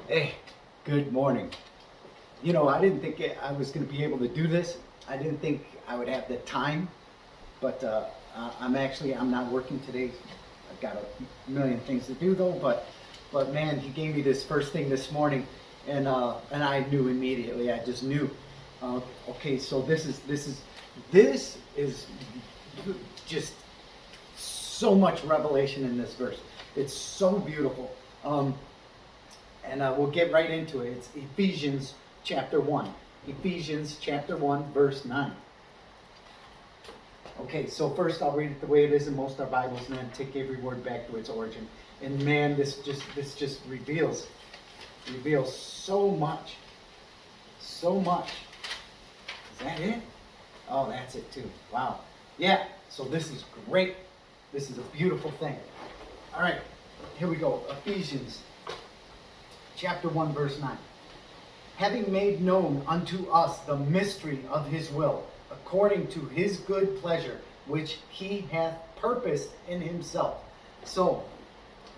Hey, good morning. You know, I didn't think I was going to be able to do this. I didn't think I would have the time, but I'm not working today. I've got a million things to do though, but man, he gave me this first thing this morning, and I knew immediately. I just knew. Okay, so this is just so much revelation in this verse. It's so beautiful. And we'll get right into it. It's Ephesians chapter 1. Ephesians chapter 1, verse 9. Okay, so first I'll read it the way it is in most of our Bibles and then take every word back to its origin. And man, this just reveals so much. So much. Is that it? Oh, that's it too. Wow. Yeah, so this is great. This is a beautiful thing. All right, here we go. Ephesians chapter 1, verse 9. Having made known unto us the mystery of his will, according to his good pleasure, which he hath purposed in himself. So,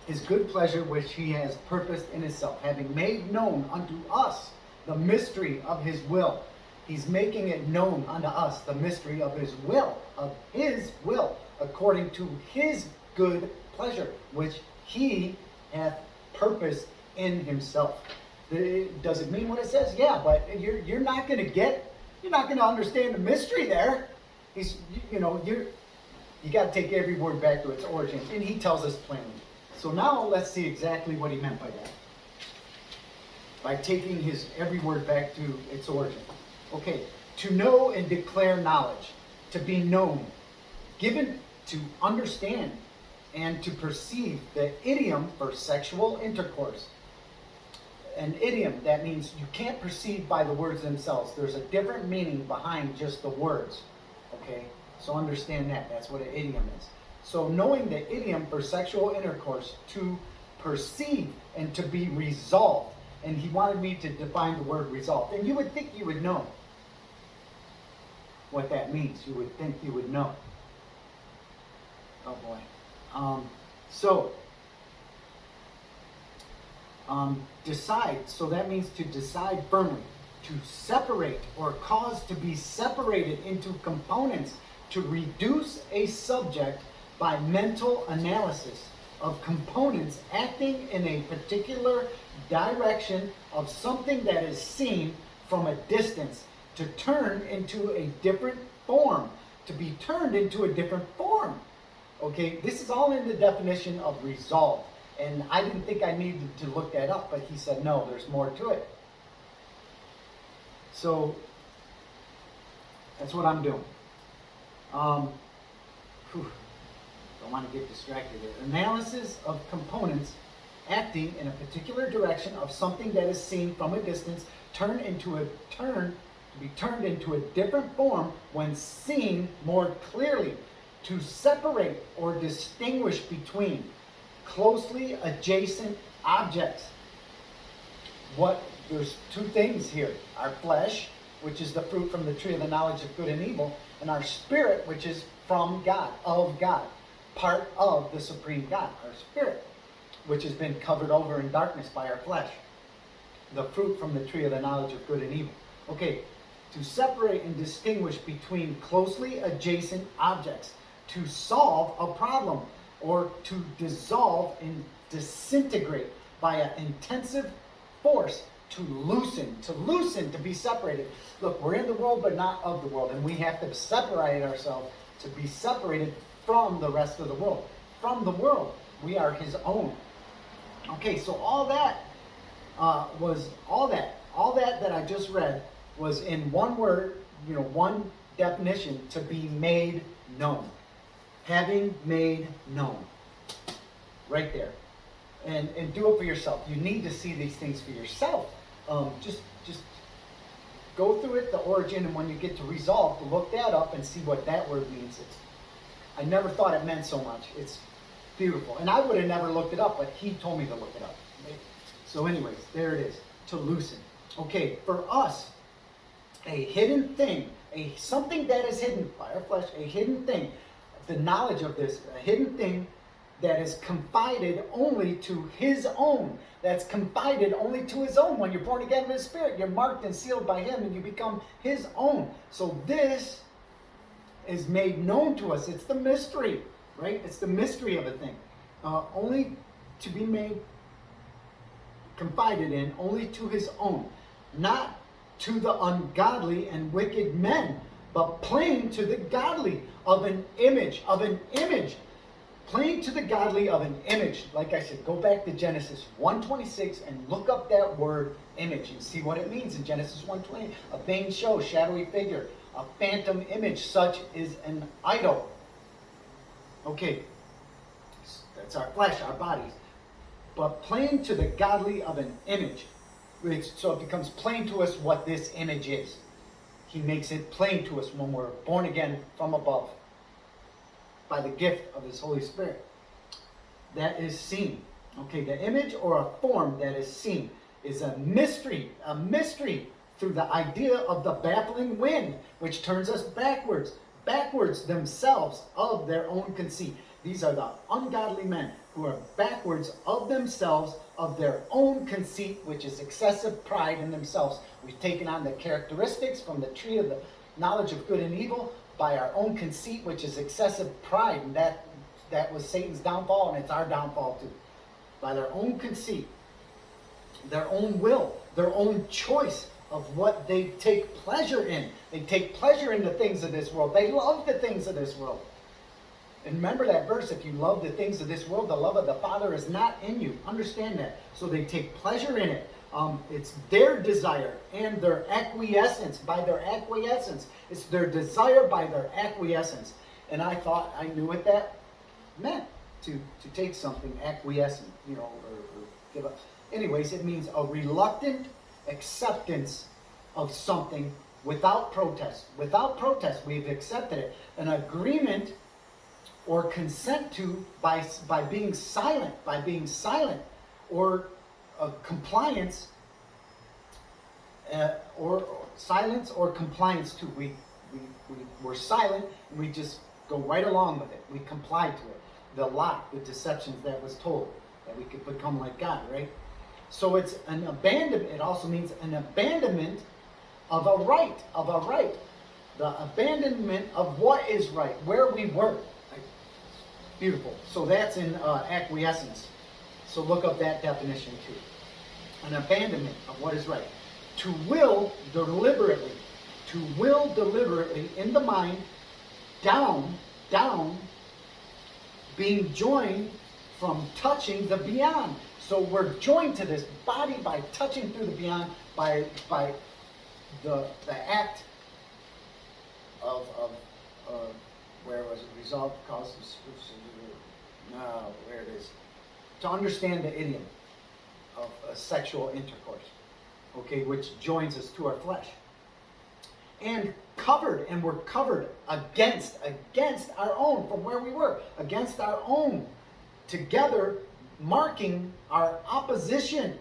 his good pleasure, which he has purposed in himself, having made known unto us the mystery of his will. He's making it known unto us the mystery of his will, according to his good pleasure, which he hath purposed in himself. Does it mean what it says? Yeah, but you're not going to understand the mystery there. You got to take every word back to its origin, and he tells us plainly. So now let's see exactly what he meant by that. By taking his every word back to its origin. Okay, to know and declare knowledge, to be known, given to understand and to perceive, the idiom for sexual intercourse. An idiom, that means you can't perceive by the words themselves. There's a different meaning behind just the words. Okay, so understand that. That's what an idiom is. So knowing the idiom for sexual intercourse, to perceive and to be resolved. And he wanted me to define the word resolved. And you would think you would know what that means. You would think you would know. Oh boy. Decide, so that means to decide firmly, to separate or cause to be separated into components, to reduce a subject by mental analysis of components acting in a particular direction of something that is seen from a distance, to turn into a different form, to be turned into a different form. Okay, this is all in the definition of resolve. And I didn't think I needed to look that up, but he said, no, there's more to it. So, that's what I'm doing. Don't want to get distracted here. Analysis of components acting in a particular direction of something that is seen from a distance, to be turned into a different form when seen more clearly, to separate or distinguish between closely adjacent objects. There's two things here. Our flesh, which is the fruit from the tree of the knowledge of good and evil, and our spirit, which is from God, of God, part of the supreme God, our spirit, which has been covered over in darkness by our flesh. The fruit from the tree of the knowledge of good and evil. Okay, to separate and distinguish between closely adjacent objects, to solve a problem, or to dissolve and disintegrate by an intensive force, to loosen, to be separated. Look, we're in the world, but not of the world, and we have to separate ourselves to be separated from the rest of the world. From the world, we are his own. Okay, so all that I just read was in one word, one definition: to be made known. Having made known. Right there. And do it for yourself. You need to see these things for yourself. Just go through it, the origin, and when you get to resolve, to look that up and see what that word means. I never thought it meant so much. It's beautiful. And I would have never looked it up, but he told me to look it up. So anyways, there it is. To loosen. Okay, for us, a hidden thing, something that is hidden by our flesh, a hidden thing. The knowledge of this, a hidden thing that is confided only to his own. That's confided only to his own. When you're born again in the Spirit, you're marked and sealed by him and you become his own. So this is made known to us. It's the mystery, right? It's the mystery of a thing. Only to be made confided in, only to his own. Not to the ungodly and wicked men, but plain to the godly of an image, plain to the godly of an image. Like I said, go back to Genesis 1:26 and look up that word image and see what it means in Genesis 1:20. A vain show, shadowy figure, a phantom image, such is an idol. Okay, that's our flesh, our bodies. But plain to the godly of an image. So it becomes plain to us what this image is. He makes it plain to us when we're born again from above by the gift of his Holy Spirit. That is seen. Okay, the image or a form that is seen is a mystery through the idea of the baffling wind, which turns us backwards themselves of their own conceit. These are the ungodly men who are backwards of themselves, of their own conceit, which is excessive pride in themselves. We've taken on the characteristics from the tree of the knowledge of good and evil by our own conceit, which is excessive pride. And that was Satan's downfall, and it's our downfall too. By their own conceit, their own will, their own choice of what they take pleasure in. They take pleasure in the things of this world. They love the things of this world. And remember that verse, if you love the things of this world, the love of the Father is not in you. Understand that. So they take pleasure in it. It's their desire and their acquiescence. By their acquiescence. It's their desire by their acquiescence. And I thought I knew what that meant. To take something acquiescent, or give up. Anyways, it means a reluctant acceptance of something without protest. Without protest, we've accepted it. An agreement or consent to by being silent, or compliance, or silence or compliance to. We're silent and we just go right along with it. We comply to it. The lie, the deceptions that was told, that we could become like God, right? So it's an abandonment. It also means an abandonment of a right, The abandonment of what is right, where we were. Beautiful. So that's in acquiescence. So look up that definition too. An abandonment of what is right. To will deliberately in the mind, down, being joined from touching the beyond. So we're joined to this body by touching through the beyond, by the act of where was it? Resolved, cause, where it is. To understand the idiom of sexual intercourse, okay, which joins us to our flesh. And we're covered against our own, from where we were, against our own, together, marking our opposition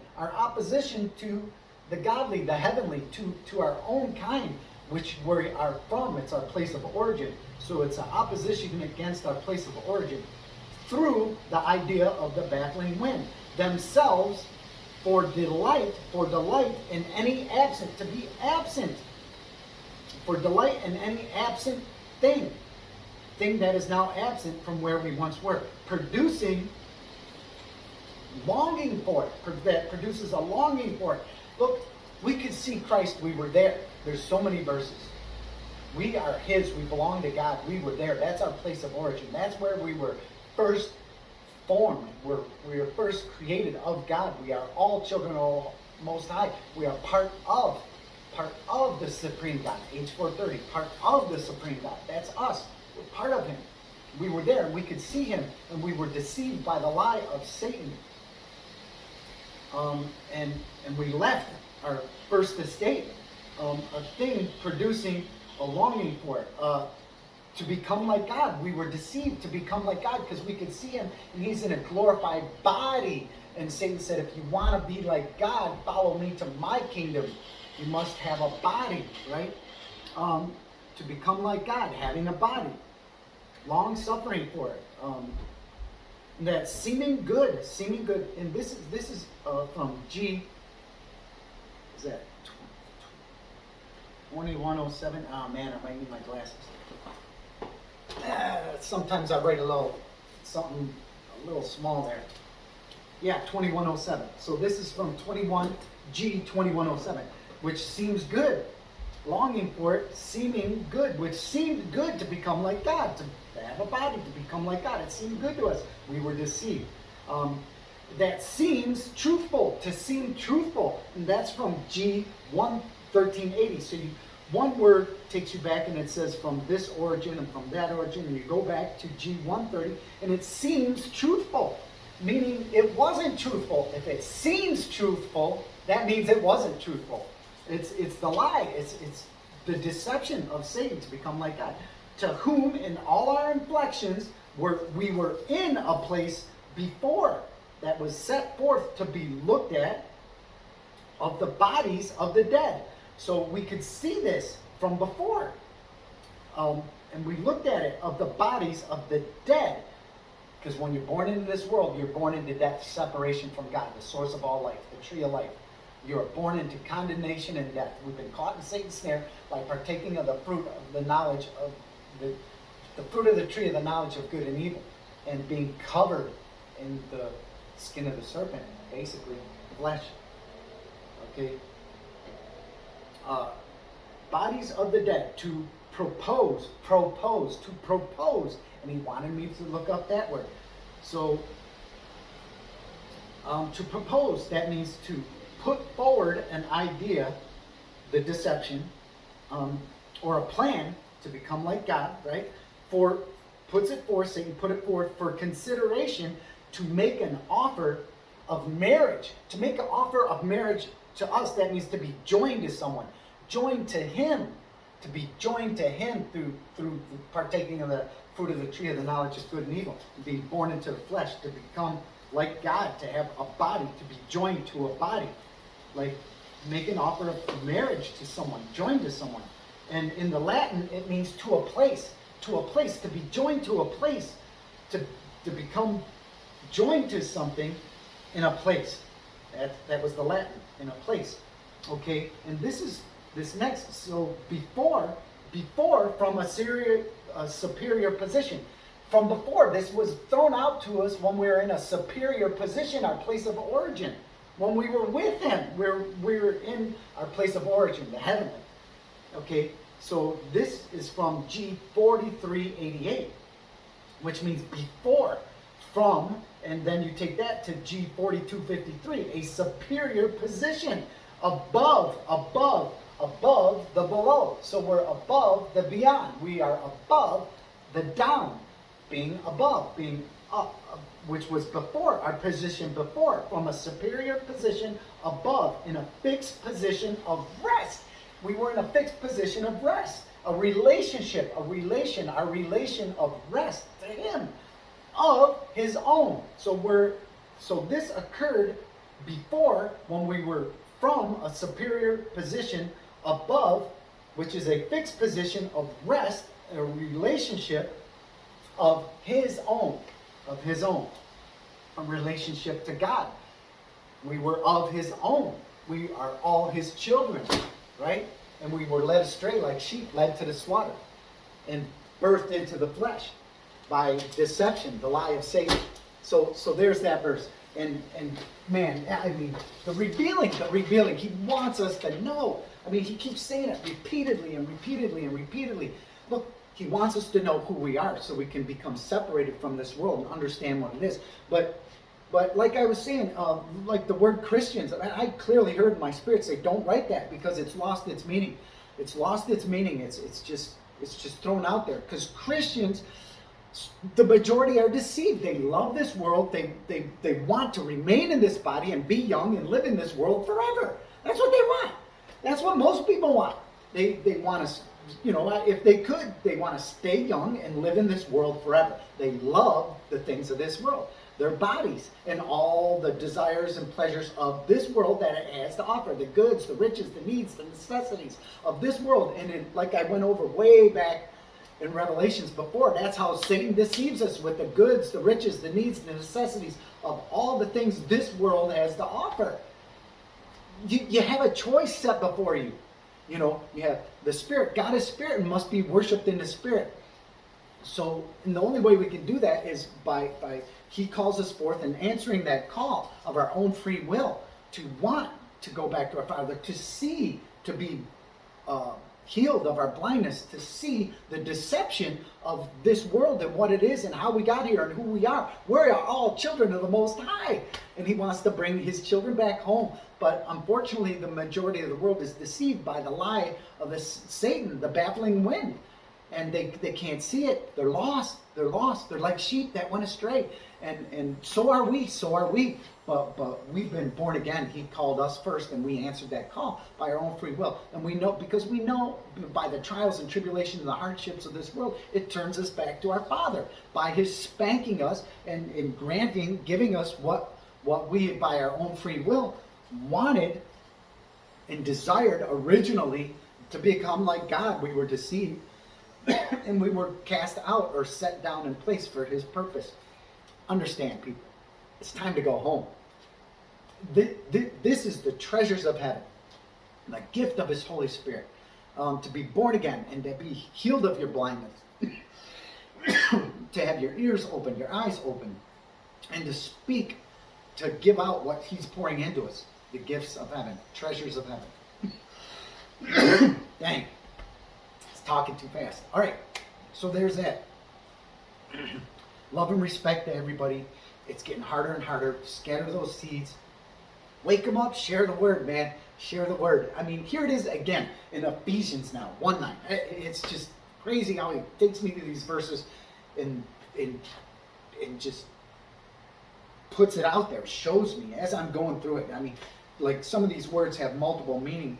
to the godly, the heavenly, to our own kind, which we are from. It's our place of origin. So it's an opposition against our place of origin through the idea of the baffling wind. Themselves for delight in any absent, to be absent. For delight in any absent thing that is now absent from where we once were, producing longing for it. That produces a longing for it. Look, we could see Christ. We were there. There's so many verses. We are His. We belong to God. We were there. That's our place of origin. That's where we were first formed. We were first created of God. We are all children of the Most High. We are part of the Supreme God. Age 430. Part of the Supreme God. That's us. We're part of Him. We were there and we could see Him, and we were deceived by the lie of Satan. And we left our first estate, a thing producing a longing for it, to become like God. We were deceived to become like God because we could see Him, and He's in a glorified body. And Satan said, if you want to be like God, follow me to my kingdom. You must have a body, right? To become like God, having a body. Long suffering for it. That seeming good, and this is from G. Is that 2107? Oh man, I might need my glasses. Sometimes I write something a little small there. Yeah, 2107. So this is from 21G 2107, which seems good. Longing for it, seeming good, which seemed good to become like God, to have a body, to become like God. It seemed good to us. We were deceived. That seems truthful, to seem truthful. And that's from G 11380. So one word takes you back and it says from this origin and from that origin, and you go back to G 130 and it seems truthful, meaning it wasn't truthful. If it seems truthful, that means it wasn't truthful. It's the lie. It's the deception of Satan to become like God. To whom in all our inflections we were in a place before that was set forth to be looked at of the bodies of the dead. So we could see this from before. And we looked at it of the bodies of the dead. Because when you're born into this world, you're born into death, separation from God, the source of all life, the tree of life. You are born into condemnation and death. We've been caught in Satan's snare by partaking of the fruit of the knowledge of the fruit of the tree of the knowledge of good and evil, and being covered in the skin of the serpent, basically flesh. Okay. Bodies of the dead, to propose, and he wanted me to look up that word. So, to propose, that means to put forward an idea, the deception, or a plan to become like God, right? Satan put it forth for consideration to make an offer of marriage. To make an offer of marriage to us, that means to be joined to someone, joined to him, to be joined to him through partaking of the fruit of the tree of the knowledge of good and evil, to be born into the flesh, to become like God, to have a body, to be joined to a body. Like make an offer of marriage to someone, joined to someone. And in the Latin, it means to a place, to be joined to a place, to become joined to something in a place. That was the Latin, in a place. Okay, and this next. So before from a superior position. From before, this was thrown out to us when we were in a superior position, our place of origin. When we were with him, we're in our place of origin, the heavenly. Okay, so this is from G 4388, which means before, from, and then you take that to G 4253, a superior position, above the below. So we're above the beyond. We are above the down, being above, being up, which was before, our position before, from a superior position above, in a fixed position of rest. We were in a fixed position of rest, our relation of rest to him, of his own. So this occurred before, when we were from a superior position above, which is a fixed position of rest, a relationship of his own, a relationship to God. We were of his own. We are all his children, right? And we were led astray like sheep, led to the slaughter, and birthed into the flesh by deception, the lie of Satan. So there's that verse. And man, I mean, the revealing, he wants us to know. I mean, he keeps saying it repeatedly and repeatedly and repeatedly. Look, he wants us to know who we are so we can become separated from this world and understand what it is. But like I was saying, like the word Christians, I clearly heard in my spirit say, don't write that, because it's lost its meaning. It's lost its meaning. It's just thrown out there. Because Christians, the majority are deceived. They love this world. They want to remain in this body and be young and live in this world forever. That's what they want. That's what most people want. They want to, if they could, they want to stay young and live in this world forever. They love the things of this world, their bodies, and all the desires and pleasures of this world that it has to offer, the goods, the riches, the needs, the necessities of this world. And like I went over way back in Revelations before. That's how Satan deceives us with the goods, the riches, the needs, the necessities of all the things this world has to offer. You have a choice set before you. You know, you have the Spirit. God is Spirit and must be worshipped in the Spirit. So, and the only way we can do that is by He calls us forth and answering that call of our own free will to want to go back to our Father, to see, to be healed of our blindness, to see the deception of this world and what it is and how we got here and who we are. We're all children of the Most High, and He wants to bring His children back home. But unfortunately, the majority of the world is deceived by the lie of Satan, the baffling wind. And they can't see it. They're lost. They're lost. They're like sheep that went astray. And so are we. So are we. But we've been born again. He called us first, and we answered that call by our own free will. And we know, because we know by the trials and tribulations and the hardships of this world, it turns us back to our Father by His spanking us and giving us what we, by our own free will, wanted and desired originally to become like God. We were deceived. And we were cast out or set down in place for His purpose. Understand, people. It's time to go home. This is the treasures of heaven. The gift of His Holy Spirit. To be born again and to be healed of your blindness. To have your ears open, your eyes open. And to speak, to give out what He's pouring into us. The gifts of heaven. Treasures of heaven. Dang. Talking too fast. All right, so there's that. Love and respect to everybody. It's getting harder and harder. Scatter those seeds. Wake them up. Share the word, man. Share the word. I mean, here it is again in Ephesians now, 1:9. It's just crazy how he takes me to these verses and just puts it out there, shows me as I'm going through it. I mean, like some of these words have multiple meaning,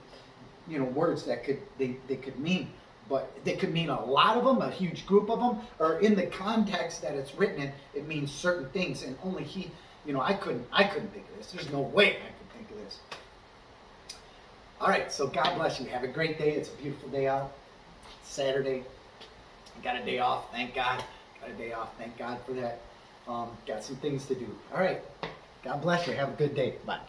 words that they could mean. But they could mean a lot of them, a huge group of them, or in the context that it's written in, it means certain things, and only He, I couldn't think of this. There's no way I could think of this. All right, so God bless you. Have a great day. It's a beautiful day out. It's Saturday. I got a day off. Thank God. Got a day off. Thank God for that. Got some things to do. All right. God bless you. Have a good day. Bye.